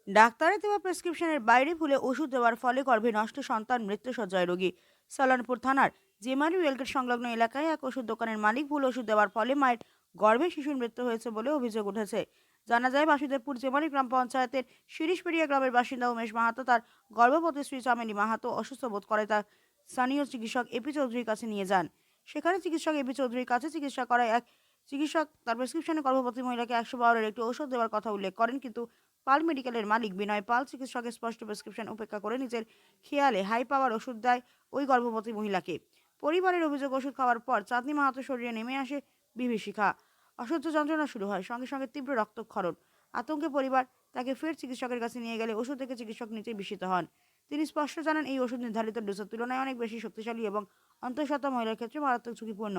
ডাক্তারের দেওয়া প্রেসক্রিপশনের বাইরে ভুলে ওষুধ দেওয়ার ফলে গর্ভে নষ্ট সন্তান মৃত্যুসজ্জায় রোগী। সালানপুর থানার জেমারি রেলগেট সংলগ্ন এলাকায় এক ওষুধ দোকানের মালিক ভুল ওষুধ দেওয়ার ফলে মায়ের গর্ভে শিশুর মৃত্যু হয়েছে বলে অভিযোগ উঠেছে। জানা যায়, বাসুদেবপুর জেমারি গ্রাম পঞ্চায়েতের শিরিশপেড়িয়া গ্রামের বাসিন্দা উমেশ মাহাতো তার গর্ভবতী স্ত্রী চামেলি মাহাতো অসুস্থ বোধ করে তার স্থানীয় চিকিৎসক এপি চৌধুরীর কাছে নিয়ে যান। সেখানে চিকিৎসক এপি চৌধুরীর কাছে চিকিৎসা করায় এক চিকিৎসক তার প্রেসক্রিপশনে গর্ভবতী মহিলাকে 112-এর একটি ওষুধ দেওয়ার কথা উল্লেখ করেন, কিন্তু পাল মেডিকেলের মালিক বিনয় পাল চিকিৎসকের স্পষ্ট প্রেসক্রিপশন উপেক্ষা করে নিজের খেয়ালে হাই পাওয়ার ওষুধ দেয় ওই গর্ভবতী মহিলাকে। পরিবারের অভিযোগ, ওষুধ খাওয়ার পর চাঁদনি মাহাতো শরীরে নেমে আসে বিভীষিকা, অসহ্য যন্ত্রণা শুরু হয়, সঙ্গে সঙ্গে তীব্র রক্তক্ষরণ। আতঙ্কে পরিবার তাকে ফের চিকিৎসকের কাছে নিয়ে গেলে ওষুধ থেকে চিকিৎসক নিজেই বিস্মিত হন। তিনি স্পষ্ট জানান, এই ওষুধ নির্ধারিত ডোজের তুলনায় অনেক বেশি শক্তিশালী এবং অন্তঃসত্ত্বা মহিলার ক্ষেত্রে মারাত্মক ঝুঁকিপূর্ণ।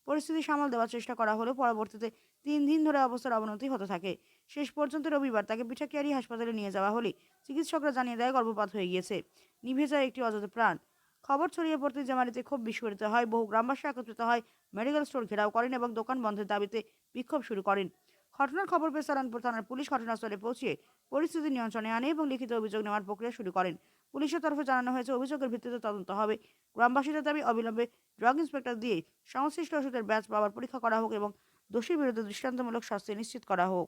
পরিস্থিতি সামাল দেওয়ার চেষ্টা করা হলেও পরবর্তীতে 3 দিন ধরে অবস্থার অবনতি হতে থাকে। শেষ পর্যন্ত রবিবার তাকে পিঠাকিয়ারি হাসপাতালে নিয়ে যাওয়া হলে চিকিৎসকরা জানিয়ে দেয় গর্ভপাত হয়ে গিয়েছে। নিভে যায় একটি অজানা প্রাণ। খবর ছড়িয়ে পড়তে জামারিতে ক্ষোভ বিস্ফোরিত হয়। বহু গ্রামবাসী একত্রিত হয়, মেডিকেল স্টোর ঘেরাও করেন এবং দোকান বন্ধের দাবিতে বিক্ষোভ শুরু করেন। ঘটনার খবর পেয়ে সালানপুর থানার পুলিশ ঘটনাস্থলে পৌঁছে পরিস্থিতি নিয়ন্ত্রণে আনে এবং লিখিত অভিযোগ নেওয়ার প্রক্রিয়া শুরু করেন। পুলিশের তরফে জানানো হয়েছে, অভিযোগের ভিত্তিতে তদন্ত হবে। গ্রামবাসীদের দাবি, অবিলম্বে ড্রাগ ইন্সপেক্টর দিয়ে সংশ্লিষ্ট ওষুধের ব্যাচ পাওয়ার পরীক্ষা করা হোক এবং দোষীর বিরুদ্ধে দৃষ্টান্তমূলক শাস্তি নিশ্চিত করা হোক।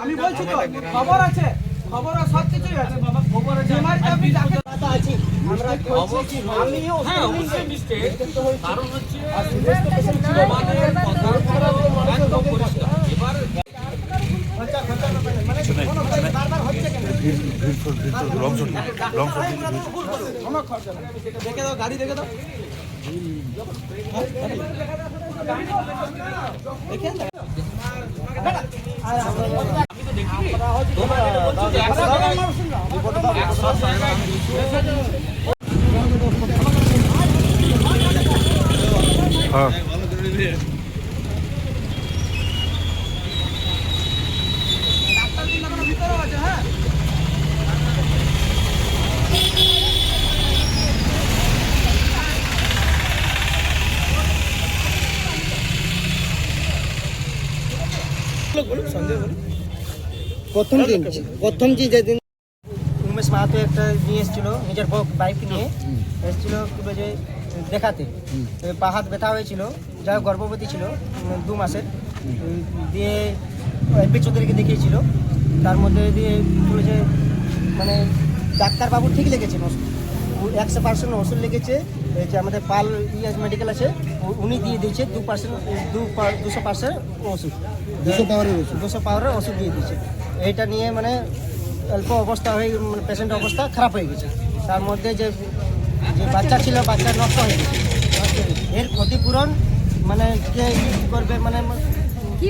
আমি বলছি তো খবর আছে, খবর সব কিছুই আছে বাবা, খবর আছে। আমারটা আমি যাকে কথা আছে আমরা বলছি কি আমি হ্যাঁ অবশ্যই মিস্টেক, কারণ হচ্ছে আমাদের কথার একদম পরিষ্কার। এবার বারবার হচ্ছে কেন রং শট দেখে দাও, গাড়ি দেখে দাও, দেখে প্রথম যেদিন উমেশ মাহাতো একটা নিয়ে এসেছিল, নিজের বাইক নিয়ে এসেছিল যে দেখাতে, পা হাত ব্যথা হয়েছিল, যা গর্ভবতী ছিল 2 মাসের, দিয়ে এপি চৌধুরীকে দেখিয়েছিল। তার মধ্যে দিয়ে বলেছে মানে ডাক্তারবাবু ঠিক লেগেছে, 100% ওষুধ লেগেছে। এই যে আমাদের পাল মেডিকেল আছে, উনি দিয়ে দিয়েছে 200% ওষুধ, 200 পাওয়ারের ওষুধ দিয়ে দিয়েছে। এইটা নিয়ে মানে অল্প অবস্থা হয়ে মানে পেশেন্টের অবস্থা খারাপ হয়ে গেছে। তার মধ্যে যে বাচ্চা ছিল, বাচ্চা নষ্ট হয়ে গেছে। এর ক্ষতিপূরণ মানে কে করবে, মানে কি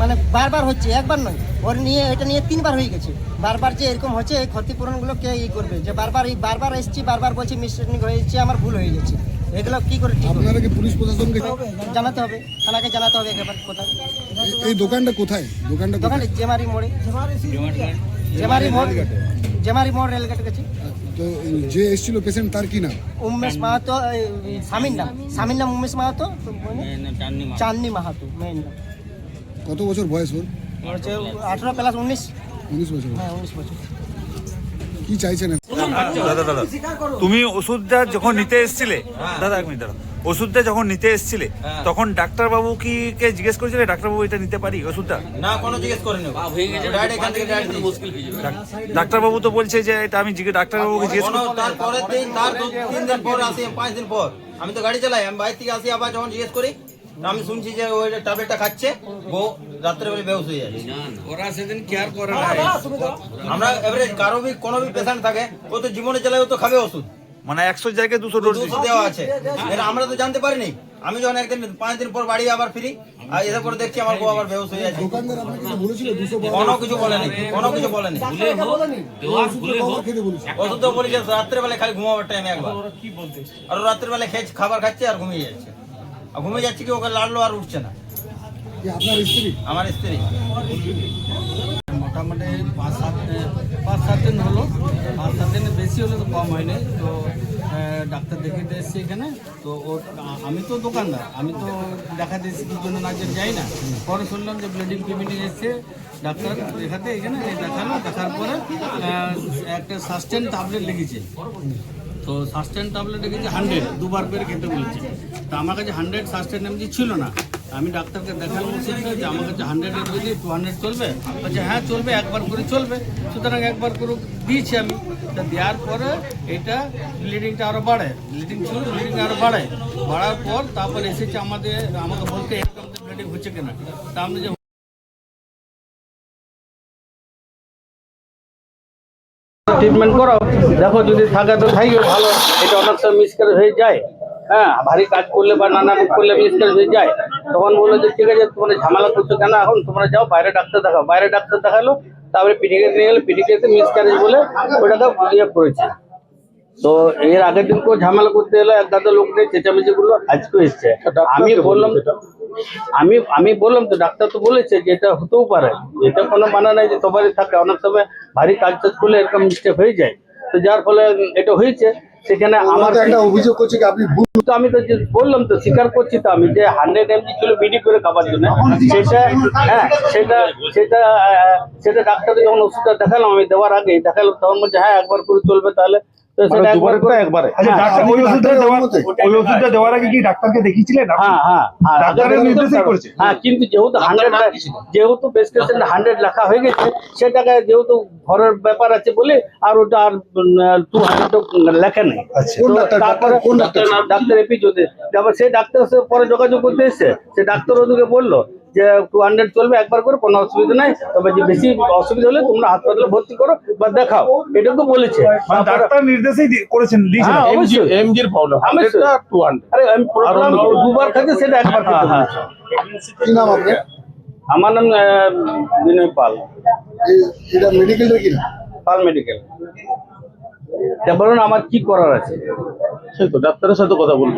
মানে বারবার হচ্ছে, একবার নয়, ওর নিয়ে এটা নিয়ে 3বার হয়ে গেছে। বারবার যে এরকম হচ্ছে, এই ক্ষতিপূরণগুলো কে করবে? যে বারবার এসেছি, বারবার বলছি মিসটেক হয়েছে, আমার ভুল হয়ে গেছে, এগুলো কি করে ঠিক হবে? পুলিশ প্রশাসনকে জানাতে হবে, থানাকে জানাতে হবে একবার। কোথায় এই দোকানটা কোথায়? দোকানে জেমারি মোড়ে, জেমারি মোড় রেলগেটের কাছে। তো যে এসেছিল পেশেন্ট, তার কি নাম? উমেশ মাহাতো, স্বামীর নাম উমেশ মাহাতো, চাঁদনি মাহাতো মেয়ের নাম। কত বছর বয়স ওর? হচ্ছে 18 + 19। 19 বছর। হ্যাঁ 19 বছর। কি চাইছেন? দাদা তুমি ওষুধটা যখন নিতে এসেছিলে, দাদা এক মিনিট দাদা, ওষুধটা যখন নিতে এসেছিলে তখন ডাক্তারবাবু কে জিজ্ঞেস করেছিলে ডাক্তারবাবু এটা নিতে পারি ওষুধটা? না, কোনো জিজ্ঞেস করেনি, ডাইরেক্ট এখান থেকে ডাইরেক্ট মুশকিল হয়ে যাবে। ডাক্তারবাবু তো বলছে যে এটা আমি ডাক্তারবাবুকে জিজ্ঞেস করব। তার পরের দিন, তার 2-3 দিন পর আসি, 5 দিন পর আমি তো গাড়ি চালাই, আমি বাইরে থেকে আসি, আবার যখন জিজ্ঞেস করি আমি শুনছি যে ওই ট্যাবলেটটা খাচ্ছে, রাত্রেবেলা বেহুশ হয়ে যাচ্ছে। ওরা সেদিন কেয়ার করে না। আমরা এবারে কারো কোনো পেশেন্ট থাকে ও তো জীবনে চালায় ও তো খাবে ওষুধ, মানে 100 জায়গায় 200 ডোজ ওষুধ দেওয়া আছে। এটা আমরা তো জানতে পারিনি। আমি যখন একদিন 5 দিন পর বাড়ি আবার ফিরি আর এসে করে দেখছি আমার বউ আবার বেহুশ হয়ে যাচ্ছে। দোকানদার আপনাকে কিছু বলেছিল 200 কোনো কিছু বলেনি, কোনো কিছু বলেনি। খেতে বলেছিল। ওষুধ তো বলি যে রাত্রেবেলা খালি ঘুমাবার টাইমে একবার, আর ও রাত্রেবেলা খাবার খাচ্ছে আর ঘুমিয়ে যাচ্ছে। আর ঘুমিয়ে যাচ্ছে কি ওকে লাড়লো আর উঠছে না। কি আপনার স্ত্রী? আমার স্ত্রী মোটামুটি 5-7 দিন হলো, 5-7 দিনের বেশি হলে তো কম হয়নি। তো ডাক্তার দেখাতে এসেছি এখানে। তো আমি তো দোকানদার, আমি তো দেখাতে এসেছি কি জন্য না যাই না। পরে শুনলাম যে ব্লিডিং কেবিনে এসছে ডাক্তার দেখাতে এখানে, দেখালো, দেখার পরে একটা সাস্টেন ট্যাবলেট লিখেছে। তো সাস্টেন ট্যাবলেট লিখেছে 100 দুবার করে খেতে বলেছে। তো আমার কাছে 100 সাস্টেন এমজি ছিল না। আমি ডাক্তারকে দেখালাম যে আমার কাছে 100 এর বদলে 200 চলবে। বলছে হ্যাঁ চলবে, একবার করে চলবে। সুতরাং একবার করে দিয়েছি আমি। তা দেওয়ার পরে এটা ব্লিডিংটা আরও বাড়ে, ব্লিডিং ছিল ব্লিডিং আরও বাড়ায়, বাড়ার পর তারপর এসেছে আমাকে বলতে এরকম ব্লিডিং হচ্ছে কিনা। তা আমি যে ট্রিটমেন্ট করো, দেখো যদি থাকে তো থাকবে ভালো। এটা অনেক সময় মিসক্যারেজ হয়ে যায়। হ্যাঁ, ভারী কাজ করলে বা নানা করলে মিসক্যারেজ হয়ে যায়। তখন বললো যে ঠিক আছে তোমরা ঝামেলা করছো কেন, এখন তোমরা যাও বাইরে ডাক্তার দেখাও। বাইরে ডাক্তার দেখালো, তারপরে পিডিকে নিয়ে গেলে পিডিকেতে মিসক্যারেজ বলে ওটাকে ইয়ে করেছে। তো এর আগের দিন কেউ ঝামেলা করতে এলো, এক গাদা লোক নিয়ে চেঁচামেচি করলো, আজকেও এসছে। আমি বললাম তো ডাক্তার তো বলেছে যে এটা হতেও পারে, এটা কোনো মানে নাই যে সবারই থাকে। অনেক সময় ভারী কাজ টাজ করলে এরকম মিস্টেক হয়ে যায়। তো যার ফলে এটা হয়েছে। সেখানে আমার একটা অভিযোগ করছে কি আপনি ভুল। তো আমি তো বললাম তো, স্বীকার করছি তো আমি যে 100 mg ছিল বিডি করে খাবার জন্য। সেটা হ্যাঁ সেটা ডাক্তারকে যখন ওষুধটা দেখালাম, আমি দেওয়ার আগে দেখালাম, তখন বলছে হ্যাঁ একবার করে চলবে তাহলে। তো সেটা একবার করে একবারে। আচ্ছা ডাক্তার ওই ওষুধটা দেওয়ার আগে কি ডাক্তারকে দেখিয়েছিলেন? হ্যাঁ ডাক্তারের নির্দেশই করেছে। হ্যাঁ, কিন্তু যেহেতু প্রেসক্রিপশন 100 লেখা হয়ে গেছে, সেটাকে যেহেতু ঘরের ব্যাপার আছে বলে আর ওটা আর 200 লেখা নেই। তারপরে ডাক্তার এপি যদি তারপর সেই ডাক্তারের সাথে পরে যোগাযোগ করতে এসছে, সে ডাক্তার ওদিকে বললো যে 200 চলবে একবার করে, কোনো অসুবিধা নাই। তবে যে বেশি অসুবিধা হলে তোমরা হাসপাতালে ভর্তি করো বা দেখাও, এটুকু বলেছে। ডাক্তার নির্দেশই করেছেন, দিয়েছেন। হ্যাঁ অবশ্যই এমজির প্রবলেম 200। আরে আমি প্রবলেম দুবার খাচ্ছি, সেটা একবার খেতে বলেছি। কি নাম আপনার? আমার নাম বিনয় পাল, এটা মেডিকেলটা কি না? পাল মেডিকেল। বলুন আমার কি করার আছে? সেই তো ডাক্তারের সাথে কথা বলবো।